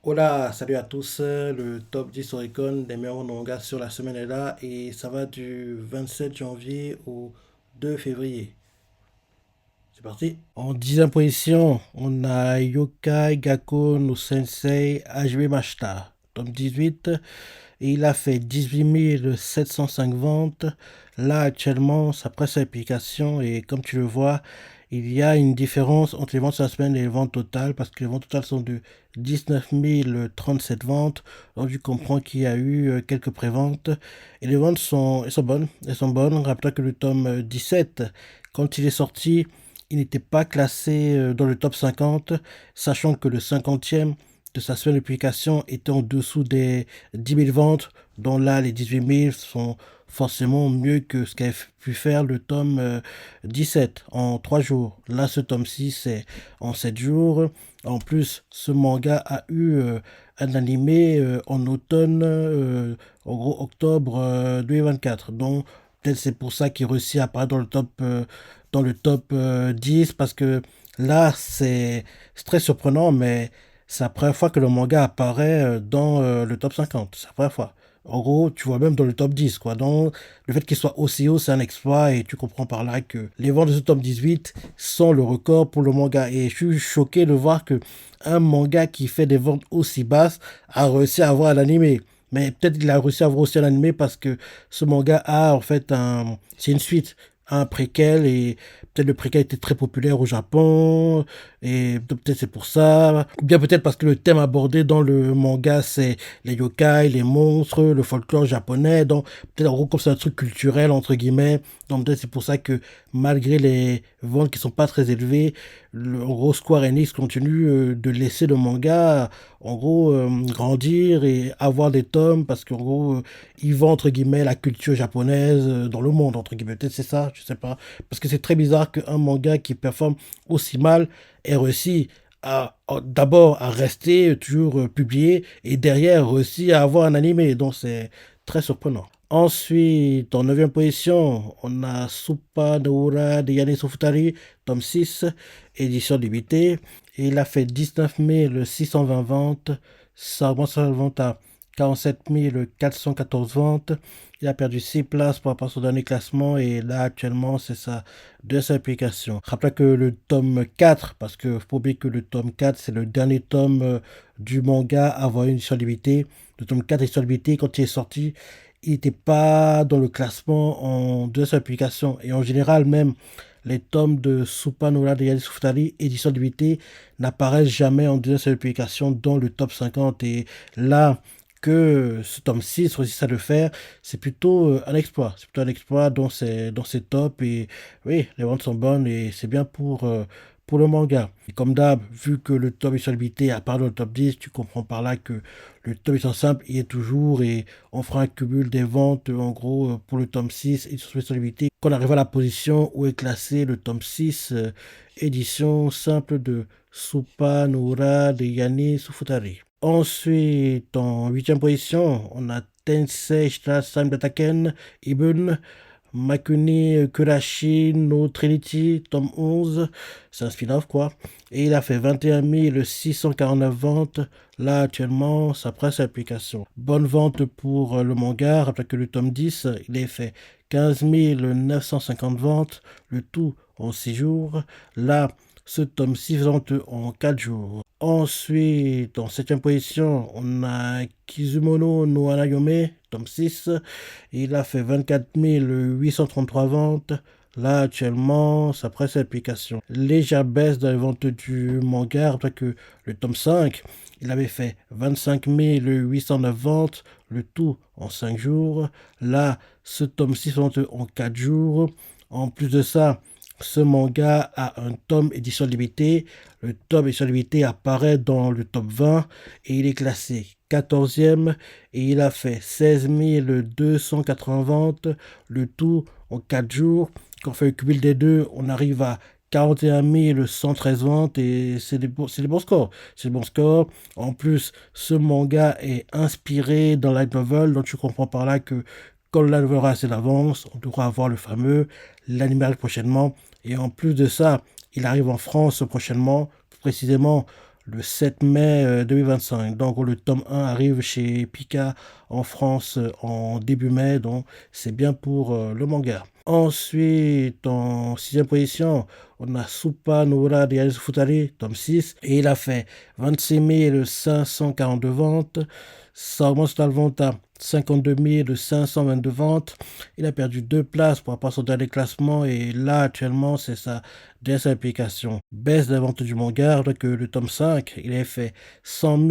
Hola, salut à tous. Le top 10 Oricon des meilleurs mangas sur la semaine est là et ça va du 27 janvier au 2 février. C'est parti. En 10e position, on a Yokai Gakko no Sensei Hajime Mashita, tome 18. Et il a fait 18 705 ventes. Là, actuellement, ça presse l'application et comme tu le vois, il y a une différence entre les ventes sur la semaine et les ventes totales parce que les ventes totales sont de 19 037 ventes. Donc, tu comprends qu'il y a eu quelques préventes et les ventes elles sont bonnes. Elles sont bonnes. Rappelle-toi que le tome 17, quand il est sorti, il n'était pas classé dans le top 50, sachant que le 50e de sa semaine de publication était en dessous des 10 000 ventes, dont là, les 18 000 sont forcément mieux que ce qu'avait pu faire le tome 17 en 3 jours. Là, ce tome 6, c'est en 7 jours. En plus, ce manga a eu un animé en automne, en gros octobre 2024. Donc, peut-être c'est pour ça qu'il réussit à apparaître dans le top 10, parce que là, c'est très surprenant, mais c'est la première fois que le manga apparaît dans le top 50. C'est la première fois. En gros, tu vois même dans le top 10, quoi. Donc, le fait qu'il soit aussi haut, c'est un exploit et tu comprends par là que les ventes de ce top 18 sont le record pour le manga. Et je suis choqué de voir que un manga qui fait des ventes aussi basses a réussi à avoir un animé. Mais peut-être qu'il a réussi à avoir aussi un animé parce que ce manga a en fait c'est une suite, un préquel, et peut-être le préquel était très populaire au Japon et peut-être c'est pour ça. Ou bien peut-être parce que le thème abordé dans le manga c'est les yokai, les monstres, le folklore japonais. Donc peut-être en gros comme c'est un truc culturel entre guillemets. Donc peut-être c'est pour ça que malgré les ventes qui sont pas très élevées, en gros Square Enix continue de laisser le manga en gros grandir et avoir des tomes parce qu'en gros ils vendent entre guillemets la culture japonaise dans le monde entre guillemets. Peut-être c'est ça, je sais pas. Parce que c'est très bizarre qu'un manga qui performe aussi mal ait réussi d'abord à rester toujours publié et derrière réussi à avoir un animé. Donc c'est très surprenant. Ensuite, en 9e position, on a Supa no Ura de Yanis Ufutari, tome 6, édition limitée. Et il a fait 19 620 ventes. Ça augmente sa vente à 47 414 ventes. Il a perdu 6 places par rapport à son dernier classement et là actuellement c'est sa deuxième application. Rappelez que le tome 4, parce que faut pas oublier que le tome 4 c'est le dernier tome du manga à avoir une édition limitée. Le tome 4 édition limitée, quand il est sorti, il n'était pas dans le classement en deuxième application. Et en général même, les tomes de Supanura de Yanis Futari, édition limitée, n'apparaissent jamais en deuxième publication dans le top 50. Et là, que ce tome 6 réussisse à le faire, c'est plutôt un exploit. C'est plutôt un exploit dans ces tops. Et oui, les ventes sont bonnes et c'est bien pour le manga. Et comme d'hab, vu que le top est limité à part dans le top 10, tu comprends par là que le top est simple, il est toujours et on fera un cumul des ventes en gros pour le tome 6 et sur limité. Quand on arrive à la position où est classé le tome 6, édition simple de Supa Nura de Yanni Sufutari. Ensuite, en 8e position, on a Tensei Shirasan Bataken Ibun Makuni Kurashi no Trinity, tome 11. C'est un spin-off, quoi. Et il a fait 21 649 ventes. Là, actuellement, ça presse l'application. Bonne vente pour le manga. Rappelez que le tome 10, il a fait 15 950 ventes. Le tout en 6 jours. Là, ce tome 6 vente en 4 jours. Ensuite, en 7e position, on a Kizumono no Anayome, tome 6. Il a fait 24 833 ventes. Là, actuellement, ça presse l'application. Légère baisse dans les ventes du manga, après que le tome 5, il avait fait 25 809 ventes, le tout en 5 jours. Là, ce tome 6 vente en 4 jours. En plus de ça, ce manga a un tome édition limitée. Le tome édition limitée apparaît dans le top 20 et il est classé 14e et il a fait 16 280 ventes, le tout en 4 jours. Quand on fait le cumul des deux, on arrive à 41 113 ventes et c'est des bons scores. C'est des bons scores. En plus, ce manga est inspiré dans Light Novel, donc tu comprends par là que quand la nouvelle aura assez d'avance, on devra avoir le fameux, l'animal prochainement. Et en plus de ça, il arrive en France prochainement, précisément le 7 mai 2025. Donc le tome 1 arrive chez Pika en France en début mai, donc c'est bien pour le manga. Ensuite, en sixième position, on a Supa no Ura de Yasu Futari, tome 6, et il a fait 26 542 ventes. Ça augmente la vente à 52 522 ventes. Il a perdu deux places pour rapport à son dernier classement, et là, actuellement, c'est sa dernière application. Baisse de la vente du manga, alors que le tome 5, il a fait 100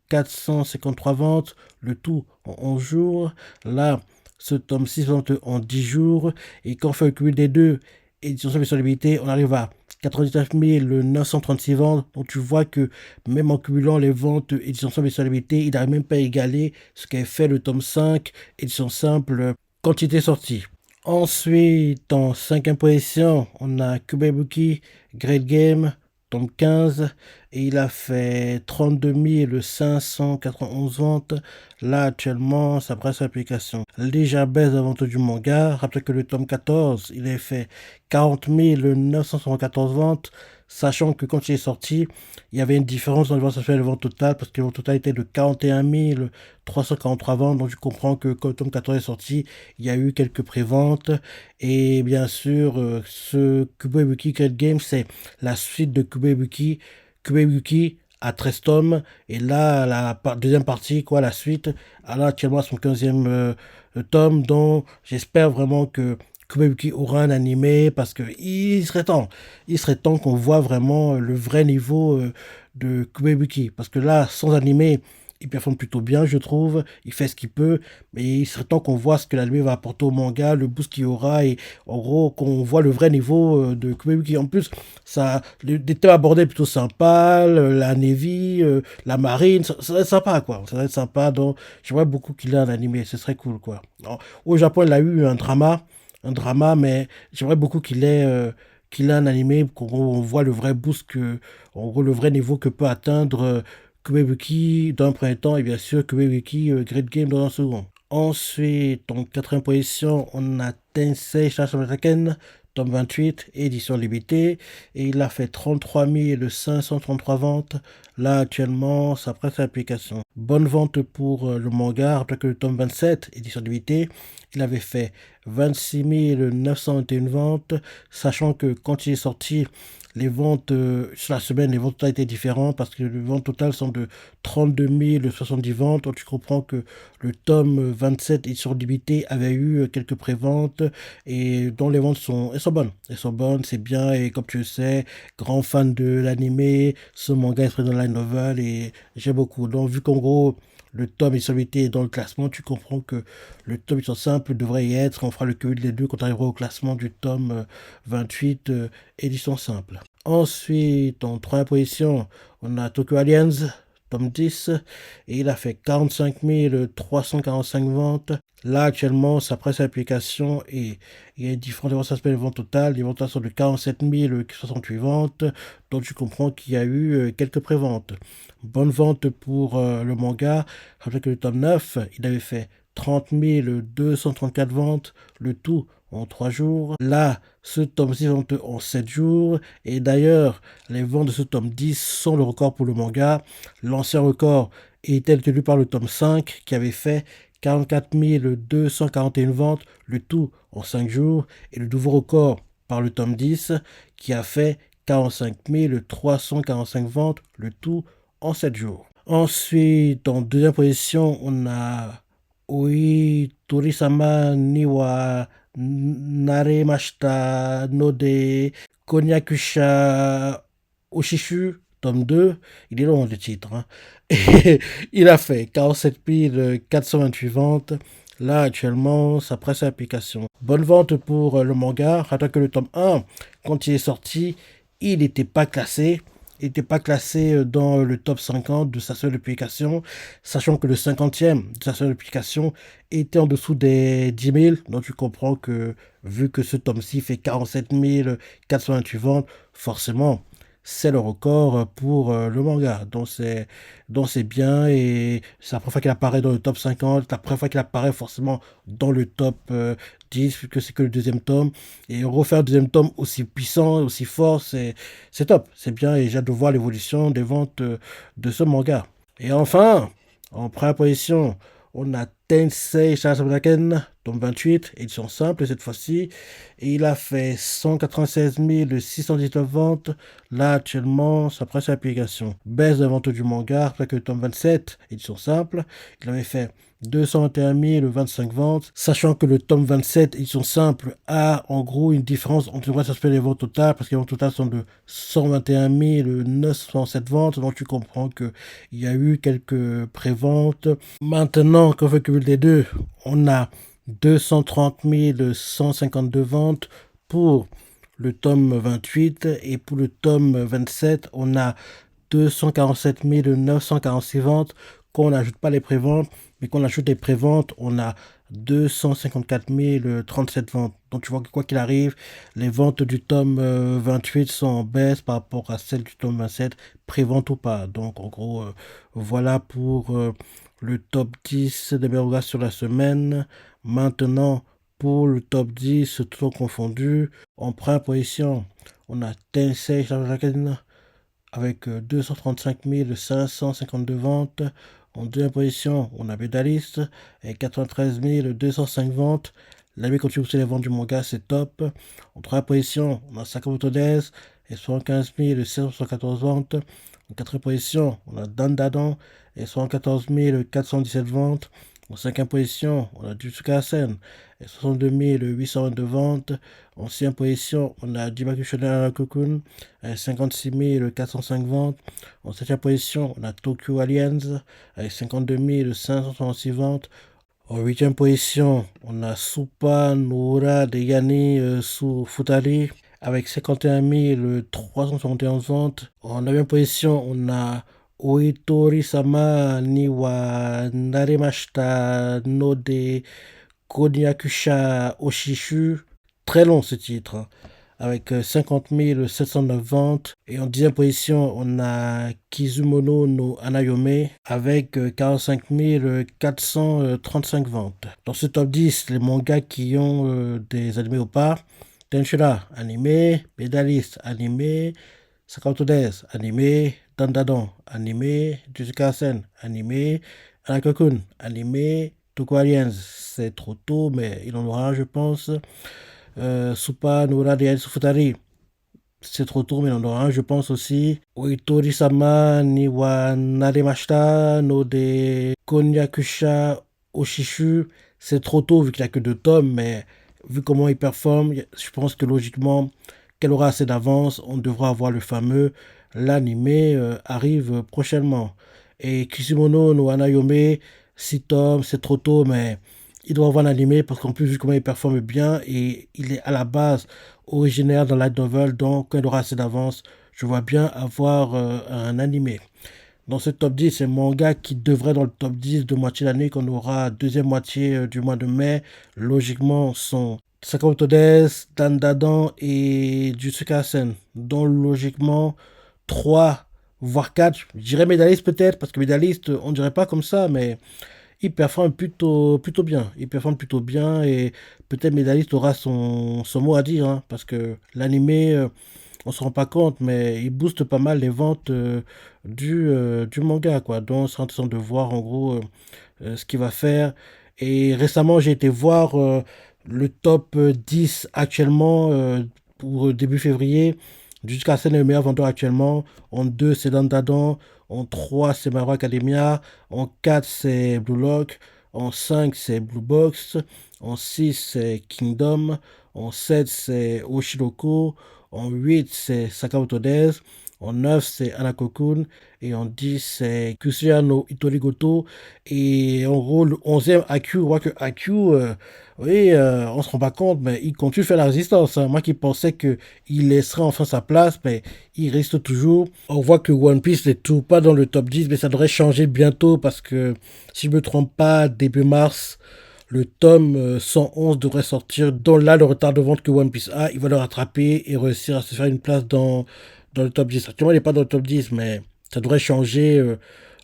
453 ventes, le tout en 11 jours. Là, ce tome 6 vente en 10 jours. Et quand on fait le cumul des deux éditions sur limité, on arrive à 99 936 ventes. Donc tu vois que même en cumulant les ventes édition sur limité, il n'arrive même pas à égaler ce qu'avait fait le tome 5 édition simple quand il était sorti. Ensuite, en cinquième position, on a Kubebuki Great Game, tome 15, et il a fait 32 591 ventes. Là, actuellement, ça presse l'application. Légère baisse de la vente du manga. Rappelez que le tome 14, il a fait 40 974 ventes, sachant que quand il est sorti, il y avait une différence dans les ventes actuelles et les ventes totales, parce que le vente totale était de 41 343 ventes. Donc, je comprends que quand le tome 14 est sorti, il y a eu quelques préventes. Et bien sûr, ce Kubebuki Great Game, c'est la suite de Kubebuki à 13 tomes. Et là, la deuxième partie, quoi, la suite, là, actuellement, son 15e tome, dont j'espère vraiment que Kubebuki aura un animé, parce que il serait temps qu'on voit vraiment le vrai niveau de Kubebuki. Parce que là, sans animé, il performe plutôt bien, je trouve. Il fait ce qu'il peut, mais il serait temps qu'on voit ce que l'anime va apporter au manga, le boost qu'il y aura, et en gros, qu'on voit le vrai niveau de Kubebuki. En plus, des thèmes abordés plutôt sympas, la Navy, la marine, ça va être sympa, quoi. Ça va être sympa, donc j'aimerais beaucoup qu'il ait un animé, ce serait cool, quoi. Alors, au Japon, il a eu un drama, mais j'aimerais beaucoup qu'il ait un animé, qu'on voit le vrai boost en gros, le vrai niveau que peut atteindre Kubebuki dans un premier temps, et bien sûr Kubebuki Great Game dans un second. Ensuite, en quatrième position, on a Tensei Shashamataken, tome 28, édition limitée, et il a fait 33 533 ventes. Là, actuellement, ça prête l'application. Bonne vente pour le manga, après que le tome 27, édition limitée, il avait fait 26 921 ventes, sachant que quand il est sorti, les ventes sur la semaine, les ventes totales étaient différentes, parce que les ventes totales sont de 32 070 ventes. Donc tu comprends que le tome 27 édition limitée avait eu quelques préventes, et dont les ventes elles sont bonnes. Elles sont bonnes, c'est bien, et comme tu le sais, grand fan de l'animé, ce manga est présent dans la novel, et j'aime beaucoup. Donc vu qu'en gros, le tome édition limitée est dans le classement, tu comprends que le tome édition simple devrait y être. On fera le cumul des deux quand on arrivera au classement du tome 28 édition simple. Ensuite, en troisième position, on a Tokyo Aliens, tome 10, et il a fait 45 345 ventes. Là, actuellement, sa presse application, et il y a différents aspects de vente totale. Les ventes sont de 47 068 ventes, donc tu comprends qu'il y a eu quelques préventes. Bonne vente pour le manga. Rappelez que le tome 9, il avait fait 30 234 ventes, le tout en 3 jours. Là, ce tome 6 vente en 7 jours. Et d'ailleurs, les ventes de ce tome 10 sont le record pour le manga. L'ancien record était tenu par le tome 5 qui avait fait 44 241 ventes, le tout en 5 jours. Et le nouveau record par le tome 10 qui a fait 45 345 ventes, le tout en 7 jours. Ensuite, en deuxième position, on a Oi Torisama Niwa Naremashita no de Konyakusha Oshishu, tome 2. Il est long le titre, hein. Et il a fait 47 428 ventes. Là, actuellement, ça presse l'application. Bonne vente pour le manga. Rappelez que le tome 1, quand il est sorti, il n'était pas classé. Il n'était pas classé dans le top 50 de sa seule application, sachant que le 50e de sa seule application était en dessous des 10 000. Donc tu comprends que, vu que ce tome-ci fait 47 428 ventes, forcément, c'est le record pour le manga. Donc c'est bien, et c'est la première fois qu'il apparaît dans le top 50, la première fois qu'il apparaît forcément dans le top 10, vu que c'est que le deuxième tome. Et refaire un deuxième tome aussi puissant, aussi fort, c'est top. C'est bien et j'ai hâte de voir l'évolution des ventes de ce manga. Et enfin, en première position, on a Tensei Shashaken, tome 28, édition simple cette fois-ci. Et il a fait 196 619 ventes. Là, actuellement, sa presque application. Baisse de vente du manga, après que le tome 27, édition simple, il avait fait 221 025 ventes, sachant que le tome 27, édition simple, a en gros une différence entre les ventes totales, parce que les ventes totales sont de 121 907 ventes, donc tu comprends qu'il y a eu quelques préventes. Maintenant, quand on fait cumul des deux, on a 230 152 ventes pour le tome 28 et pour le tome 27, on a 247 946 ventes. Quand on n'ajoute pas les préventes, mais qu'on ajoute les préventes, on a 254 037 ventes. Donc tu vois que quoi qu'il arrive, les ventes du tome 28 sont en baisse par rapport à celles du tome 27, prévente ou pas. Donc en gros, voilà pour le top 10 des Berugas sur la semaine. Maintenant, pour le top 10, tout confondu, en première position, on a Tensei Shashaken avec 235 552 ventes. En deuxième position, on a Bédaliste avec 93 205 ventes. La meilleure contribution des ventes du manga, c'est top. En troisième position, on a Sakamoto Days et 75 714 ventes. En quatrième position, on a Dandadan et 74 417 ventes. En cinquième position, on a Jutsu Kaisen et 62 822 ventes. En sixième position, on a Jibaku Shonen Anakokun avec 56 405 ventes. En septième position, on a Tokyo Aliens avec 52 566 ventes. En huitième position, on a Supa Nora de Yani Su Futari avec 51 371 ventes. En neuvième position, on a Oitori-sama ni wa naremashita no de Konyakusha Oshishu. Très long ce titre, hein, avec 50 709 ventes. Et en dixième position, on a Kizumono no Anayome avec 45 435 ventes. Dans ce top 10, les mangas qui ont des animés ou pas: Tenshura, animé; Pédaliste, animé; Sakamoto Days, animé; Dandadan, animé; Jujutsu Kaisen, animé; Anakokun, animé; Tokyo Aliens, c'est trop tôt, mais il en aura un, je pense. Supa Nora de Futari, c'est trop tôt, mais il en aura un, je pense aussi. Oitori-sama ni wa naremashita no de Konyakusha Oshishu, c'est trop tôt vu qu'il n'y a que deux tomes, mais vu comment il performe, je pense que logiquement, qu'elle aura assez d'avance, on devra avoir le fameux. L'animé arrive prochainement. Et Kishimono no Anayome, 6 tomes, c'est trop tôt, mais il doit avoir un animé parce qu'en plus, vu comment il performe bien et il est à la base originaire dans light novel, donc quand il aura assez d'avance, je vois bien avoir un animé. Dans ce top 10, c'est manga qui devrait dans le top 10 de moitié d'année, qu'on aura deuxième moitié du mois de mai. Logiquement, sont Sakamoto Days, Dandadan et Jujutsu Kaisen. Donc logiquement, 3 voire 4. Je dirais Médaliste peut-être, parce que Médaliste, on dirait pas comme ça, mais il performe plutôt bien. Il performe plutôt bien et peut-être Médaliste aura son mot à dire, hein, parce que l'animé, on se rend pas compte, mais il booste pas mal les ventes du manga, quoi. Donc, c'est intéressant de voir en gros ce qu'il va faire. Et récemment, j'ai été voir le top 10 actuellement pour début février. Jusqu'à Sen est le meilleur vendeur actuellement. En 2, c'est Dandadan. En 3, c'est My Hero Academia. En 4, c'est Blue Lock. En 5, c'est Blue Box. En 6, c'est Kingdom. En 7, c'est Oshiroko. En 8, c'est Sakamoto Days. En 9, c'est Anakokun. Et en 10, c'est Kusuya no Itorigoto. Et en gros, le 11e, AQ, on voit que AQ, oui, on se rend pas compte, mais il continue de faire la résistance, hein. Moi qui pensais qu'il laisserait enfin sa place, mais il reste toujours. On voit que One Piece n'est toujours pas dans le top 10, mais ça devrait changer bientôt parce que, si je me trompe pas, début mars, le tome 111 devrait sortir. Donc là, le retard de vente que One Piece a, il va le rattraper et réussir à se faire une place dans le top 10. Actuellement, il n'est pas dans le top 10, mais ça devrait changer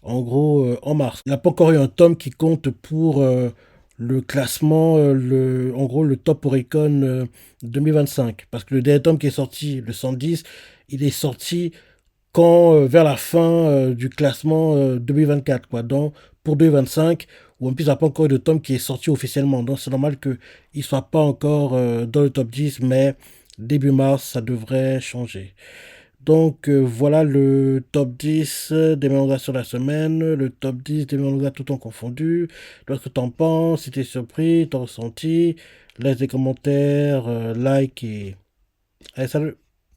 en gros en mars. Il n'a pas encore eu un tome qui compte pour le classement, en gros le top Oricon 2025. Parce que le dernier tome qui est sorti, le 110, il est sorti vers la fin du classement 2024, quoi. Donc, pour 2025, One Piece n'a pas encore eu de tome qui est sorti officiellement. Donc, c'est normal qu'il ne soit pas encore dans le top 10, mais début mars, ça devrait changer. Donc, voilà le top 10 des mangas sur la semaine, le top 10 des mangas tout en confondu. Qu'est-ce que t'en penses? Si t'es surpris, t'as ressenti? Laisse des commentaires, like et... Allez, salut!